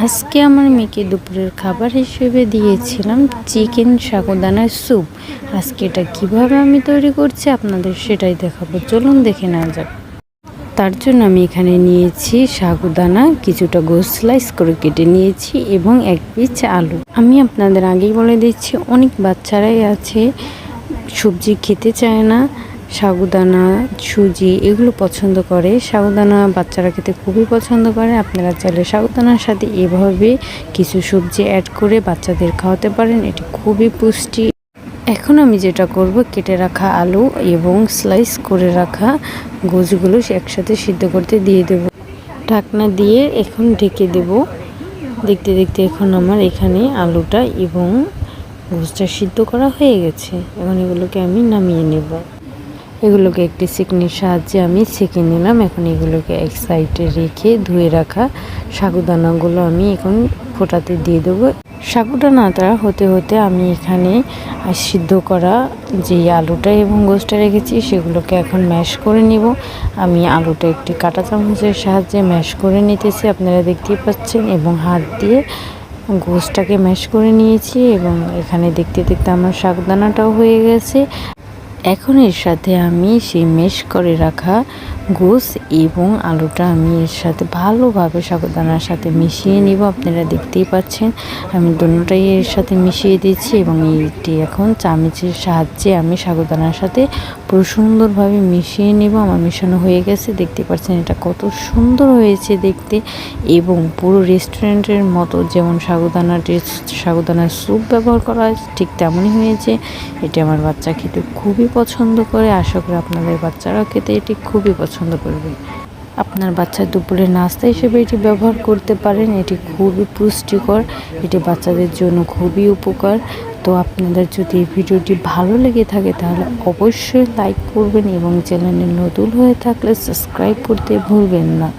আজকে আমার মেয়েকে দুপুরের খাবার হিসেবে দিয়েছিলাম চিকেন সাগুদানার স্যুপ। আজকে এটা কিভাবে আমি তৈরি করছি আপনাদের সেটাই দেখাবো, চলুন দেখে নেওয়া যাক। তার জন্য আমি এখানে নিয়েছি সাগুদানা, কিছুটা গোল স্লাইস করে কেটে নিয়েছি এবং 1 পিস আলু। আমি আপনাদের আগেই বলে দিচ্ছি, অনেক বাচ্চারাই আছে সবজি খেতে চায় না, সাগুদানা সুজি এগুলো পছন্দ করে। সাগুদানা বাচ্চারা খেতে খুবই পছন্দ করে। আপনারা চাইলে সাগুদানার সাথে এভাবে কিছু সবজি অ্যাড করে বাচ্চাদের খাওয়াতে পারেন, এটি খুবই পুষ্টি। এখন আমি যেটা করব, কেটে রাখা আলু এবং স্লাইস করে রাখা গোছগুলো একসাথে সিদ্ধ করতে দিয়ে দেব। ঢাকনা দিয়ে এখন ঢেকে দেব। দেখতে দেখতে এখন আমার এখানে আলুটা এবং গোছটা সিদ্ধ করা হয়ে গেছে। এখন এগুলোকে আমি নামিয়ে নেব। এগুলোকে একটি ছেঁকনির সাহায্যে আমি ছেঁকে নিলাম। এখন এগুলোকে এক সাইডে রেখে ধুয়ে রাখা সাগুদানাগুলো আমি এখন ফোটাতে দিয়ে দেবো। সাগুদানাটা হতে হতে আমি এখানে সিদ্ধ করা যে আলুটা এবং গোশটা রেখেছি সেগুলোকে এখন ম্যাশ করে নিব। আমি আলুটা একটি কাঁটা চামচের সাহায্যে ম্যাশ করে নিতেছি, আপনারা দেখতেই পাচ্ছেন, এবং হাত দিয়ে গোশটাকে ম্যাশ করে নিয়েছি। এবং এখানে দেখতে দেখতে আমার সাগুদানাটাও হয়ে গেছে। এখন এর সাথে আমি সেই ম্যাশ করে রাখা গোশ এবং আলুটা আমি এর সাথে ভালোভাবে সাগুদানার সাথে মিশিয়ে নিব। আপনারা দেখতেই পাচ্ছেন আমি দুটোটাই এর সাথে মিশিয়ে দিচ্ছি এবং এইটি এখন চামচের সাহায্যে আমি সাগুদানার সাথে পুরো সুন্দরভাবে মিশিয়ে নিব। আমার মিশানো হয়ে গেছে, দেখতে পাচ্ছেন এটা কত সুন্দর হয়েছে দেখতে, এবং পুরো রেস্টুরেন্টের মতো যেমন সাগুদানার স্যুপ ব্যবহার করা হয় ঠিক তেমনই হয়েছে। এটি আমার বাচ্চা খেতে খুবই পছন্দ করে। আশা করি আপনাদের বাচ্চারাও খেতে এটি খুবই পছন্দ করবে। আপনার বাচ্চার দুপুরের নাস্তা হিসেবে এটি ব্যবহার করতে পারেন। এটি খুবই পুষ্টিকর, এটি বাচ্চাদের জন্য খুবই উপকার। তো আপনাদের যদি এই ভিডিওটি ভালো লেগে থাকে তাহলে অবশ্যই লাইক করবেন এবং চ্যানেলে নতুন হয়ে থাকলে সাবস্ক্রাইব করতে ভুলবেন না।